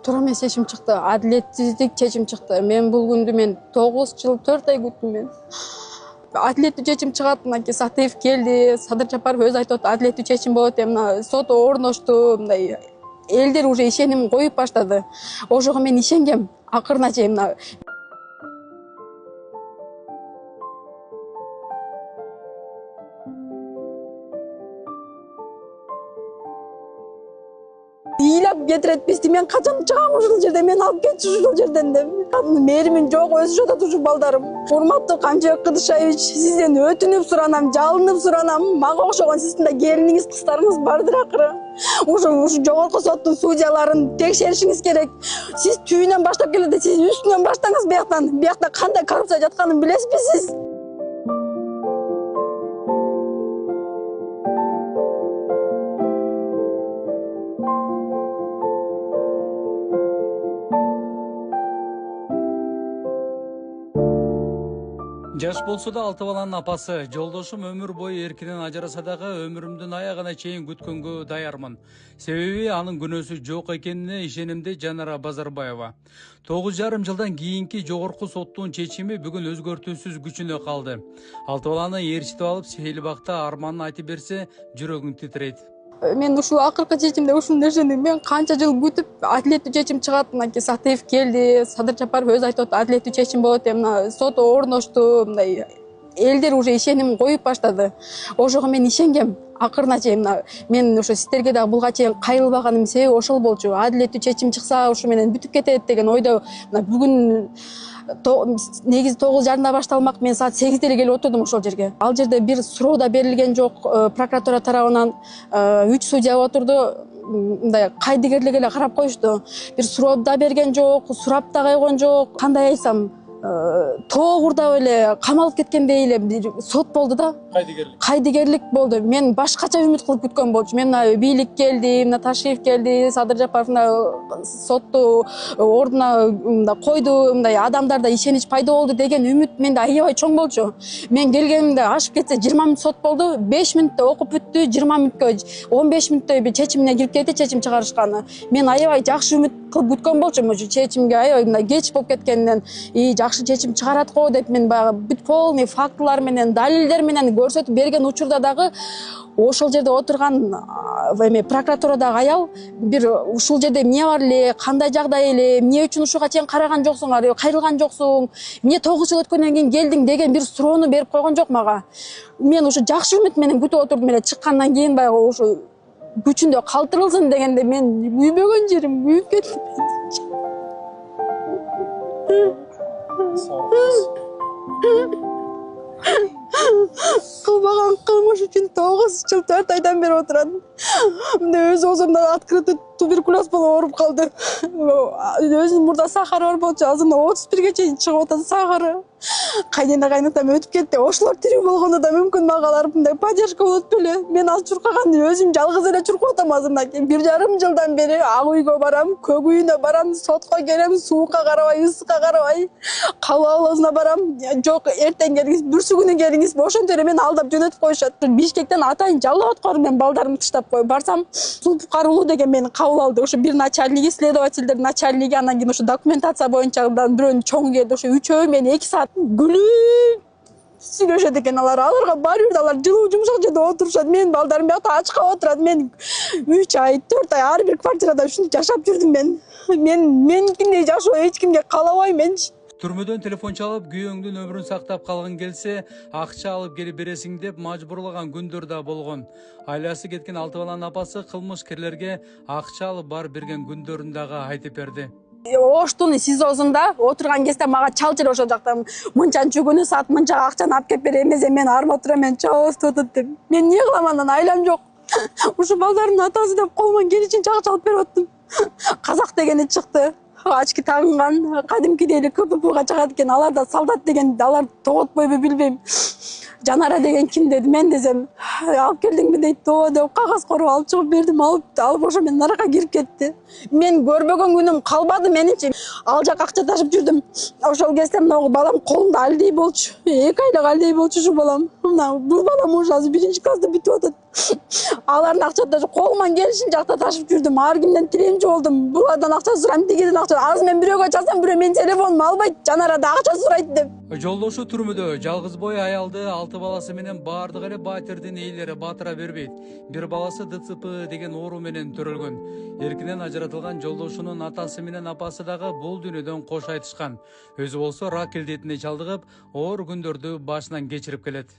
туура эмес чечим чыкты, адилетсиздик чечим чыкты. Мен бул күндү 9 жыл 4 ай күттүм мен. Адилеттүү чечим чыгат, мынакей Сатыев келди, Садыр Жапаров өзү айтып атты, адилеттүү чечим болот деп, мына сот орношту, мындай элдер уже ишеним коюп баштады. Ошого мен ишенгем, акырына чейин мына ыйлап кетирет бизди. Мен качан чыгам ушул жерден, мен алып кетчи ушул жерден деп. Мээримин жок, өсүп жатат ушул балдарым. Урматтуу Камчыбек Кыдышаевич, сизден өтүнүп суранам, жалынып суранам. Мага окшогон сиздин да келиниңиз, кыздарыңыз бардыр акыры. Ушу жогорку соттун судьяларын текшеришиңиз керек. Сиз түбүнөн баштап келет, сиз үстүнөн баштаңыз бияктан. Биякта кандай коррупция жатканын билесизби сиз? Жаш болсо да алты баланын апасы, жолдошум өмүр бою эркинен ажыраса дагы өмүрүмдүн аягына чейин күткөнгө даярмын. Себеби анын күнөөсү жок экенине ишенимде Жанара Базарбаева. 9,5 жылдан кийинки жогорку соттун чечими бүгүн өзгөртүүсүз күчүнө калды. Алты баланы ээрчитип алып, Сейилбакта арманын айтып берсе, жүрөгүң титирейт. Мен ушул акыркы чечимде ушул нерсени мен канча жыл күтүп, адилеттүү чечим чыгат, мынакей Сатыев келди, Садыр Жапаров өзү айтып атты, адилеттүү чечим болот деп, мына сот орношту, мындай элдер уже ишеним коюп баштады. Ошого мен ишенгем, акырына чейин мен ошо сиздерге дагы булга чейин кайрылбаганымдын себеби ошол болчу. Адилеттүү чечим чыкса, ушу менен бүтүп кетет деген ойдо бүгүн негизи 9:30 башталмак. Мен саат 8 эле келип отурдум ошол жерге. Ал жерде бир суроо да берилген жок, прокуратура тарабынан 3 судья отурду. Мындай кайдыгерлик эле карап коюшту. Бир суроо да берген жок, сурап да койгон жок. Кандай айтсам, тоогурдап эле камалып кеткендей эле бир сот болду да. Кайдыгерлик болду. Мен башкача үмүт кылып күткөн болчу. Мен бийлик келди, мына Ташиев келди, Садыр Жапаров сотту ордуна койду, мындай адамдарда ишенич пайда болду деген үмүт менде аябай чоң болчу. Мен келгенимде ашып кетсе 20 мүнөт сот болду, 5 мүнөттө окуп бүттү, 20 мүнөткө 15 мүнөттө бир чечимине кирип кетти, чечим чыгарышканы. Мен аябай жакшы үмүт кылып күткөн болчумун ушу чечимге, аябай мындай кеч болуп кеткенинен, жакшы чечим чыгарат го деп мен баягы бүт полный фактылар менен, далилдер менен көрсөтүп берген учурда дагы ошол жерде отурган прокуратурадагы аял бир ушул жерде эмне бар эле, кандай жагдай эле, эмне үчүн ушуга чейин караган жоксуң, кайрылган жоксуң, эмне 9 жыл өткөндөн кийин келдиң деген бир суроону берип койгон жок мага. Мен ушу жакшы үмүт менен күтүп отурдум эле, чыккандан кийин баягы ушу күчүндө калтырылсын дегенде мен үйбөгөн жерим күйүп кетти. Кылбаган кылмыш үчүн 9 жыл 4 айдан бери отурат. Мындай өз оозумда открытый туберкулез болуп ооруп калды. Өзүнүн мурда сахары бар болчу, азыр 31ге чейин чыгып атат сахары. Кайнена кайнатам өтүп кетти. Ошолор тирүү болгондо да мүмкүн магалар мындай поддержка болот беле. Мен ал чуркаганды өзүм жалгыз эле чуркап атам азырынакей. 1,5 жылдан бери ак үйгө барам, көк үйүнө барам, сотко келем, суукка карабай, ысыкка карабай, кабыл абалына барам. Жок, эртең келиңиз, бүрсүгүнү келиңиз, ошентип эле мени алдап жөнөтүп коюшат. Бишкектен атайын жалап аткарып мен балдарымды таштап коюп барсам, Сулпук Каруулу деген мени кабыл алды. Ошо бир начальник, следовательдер начальниги, анан кийин ошо документация боюнча бирөөнүн чоңу келди. Ошо үчөө мени 2 саат күлүп сүйлөшөт экен алар. Аларга баары бир алар жылуу жумшак жерде отурушат. Менин балдарым биякта ачка отурат. Мен 3 ай, 4 ай ар бир квартирада ушинтип жашап жүрдүм мен. Меникиндей жашоо эч кимге каалабайм менчи. Түрмөдөн телефон чалып, күйөөңдүн өмүрүн сактап калгың келсе, акча алып келип бересиң деп мажбурлаган күндөр да болгон. Айласы кеткен алты баланын апасы кылмышкерлерге акча алып барып берген күндөрүн дагы айтып берди. Оштун СИЗОсунда отурган кезде мага чалчы эле ошол жакта мынчанчы күнү саат мынча акчаны алып келип берем, эмесе мен арым отурам, мен чооступ атат деп. Мен эмне кылам андан, айлам жок. Ушу балдардын атасы деп колуман келишинче акча алып берип аттым. Казак дегени чыкты. Ачки тагынган, кадимкидей эле КППга чыгат экен. Алар да солдат деген, алар тоготпойбу билбейм. Жанара деген ким деди. Мен десем, алып келдиңби дейт. Ооба деп кагаз коруп алып чыгып бердим. Алып ошо менен наракка кирип кетти. Мен көрбөгөн күнүм калбады меничи. Ал жак акча ташып жүрдүм. Ошол кезде могу балам колунда алдей болчу. 2 айлык алдей болчу ушу балам. Бул балам уже азыр 1-классты бүтүп атат. Алардын акчасы колуман келишинче акча ташып жүрдүм. Ар кимден тиремчи болдум. Булардан акча сурайм, тигиден акча. Азыр мен бирөөгө чалсам, бирөө менин телефонумду албайт, жанарада акча сурайт деп. Жолдошу түрмөдө жалгыз бой аялды 6 баласы менен баардык эле батирдин ээлери батыра бербейт. Бир баласы ДЦП деген оору менен төрөлгөн. Эркинен ажыратылган жолдошунун атасы менен апасы дагы бул дүйнөдөн кош айтышкан. Өзү болсо рак илдетине чалдыгып, оор күндөрдү башынан кечирип келет.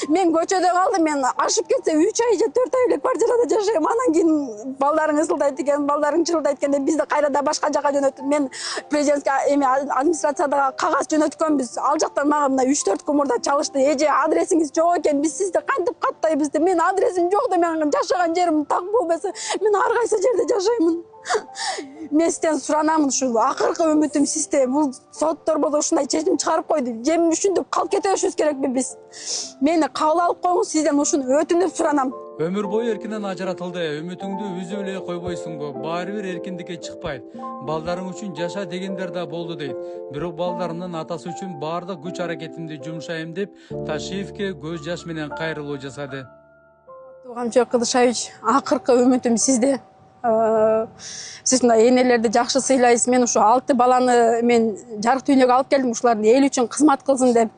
Мен көчөдө калдым, мен ашып кетсе 3 ай же 4 ай эле квартирада жашайм. Анан кийин балдарың ысылдайт экен, балдарың чырылдайт экен деп бизди кайрада башка жака жөнөттү. Мен президентке эми администрацияда кагаз жөнөткөнбүз. Ал жактан мага мына 3-4 күн мурда чалышты. Эже, адресиңиз жок экен, биз сизди кантип каттайбыз деп. Мен адресим жок да, мен жашаган жерим так болбосо, мен ар кайсы жерде жашаймын. Мен сизден суранамын, ушул акыркы үмүтүм сизде. Бул соттор болсо ушундай чечим чыгарып койду. Жем үчүндү калып кете беришибиз керекпи биз? Мени кабыл алып коюңуз, сизден ушуну өтүнүп суранам. Өмүр бою эркинен ажыратылды. Үмүтүңдү үзүп эле койбойсуңбу? Баары бир эркиндикке чыкпайт. Балдарың үчүн жаша дегендер да болду дейт. Бирок балдарымдын атасы үчүн баардык күч аракетимди жумшайм деп Ташиевке көз жаш менен кайрылуу жасады. Тугамчы Кыдышевич, акыркы үмүтүм сизде. Сиз мына энелерди жакшы сыйлайсыз. Мен ушу 6 баланы мен жарык дүйнөгө алып келдим, ушулардын эл үчүн кызмат кылсын деп.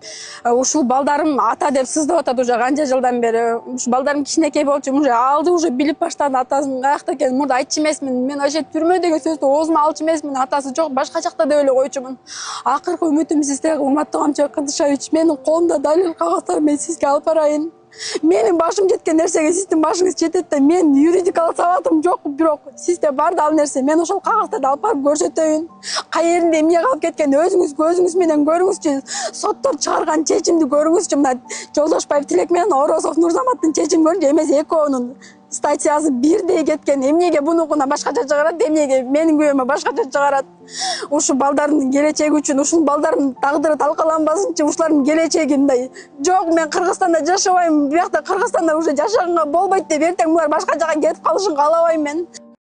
Ушул балдарым ата деп сыздап атат уже канча жылдан бери. Ушу балдарым кичинекей болчу, уже алды, уже билип баштады атасынын каякта экенин. Мурда айтчу эмесмин. Мен вообще түрмө деген сөздү оозума алчу эмесмин. Атасы жок, башка жакта деп эле койчумун. Акыркы үмүтүм сизде, урматтуу Камчы Кыдышевич. Менин колумда далил кагаздар мен сизге алып барайын. Менин башым жеткен нерсеге сиздин башыңыз жетет да, мен юридикалык сабатым жок, бирок сизде бар да ал нерсе. Мен ошол кагаздарды алып барып көрсөтөйүн. Кай жеринде эмне калып кеткен өзүңүз көзүңүз менен көрүңүзчү. Соттор чыгарган чечимди көрүңүзчү. Мына Жолдошбаев Тилек менен Орозов Нурзаматтын чечимин көрүнчү. Эмес экөөнүн статьясы бирдей кеткен. Эмнеге бунукуна башкача чыгарат, эмнеге менин күбөмө башкача чыгарат? Ушу балдардын келечеги үчүн, ушул балдардын тагдыры талкаланбасынчы, ушулардын келечеги мындай. Жок, мен Кыргызстанда жашабайм. Биякта Кыргызстанда уже жашаганга болбойт деп эртең булар башка жака кетип калышын каалабайм мен.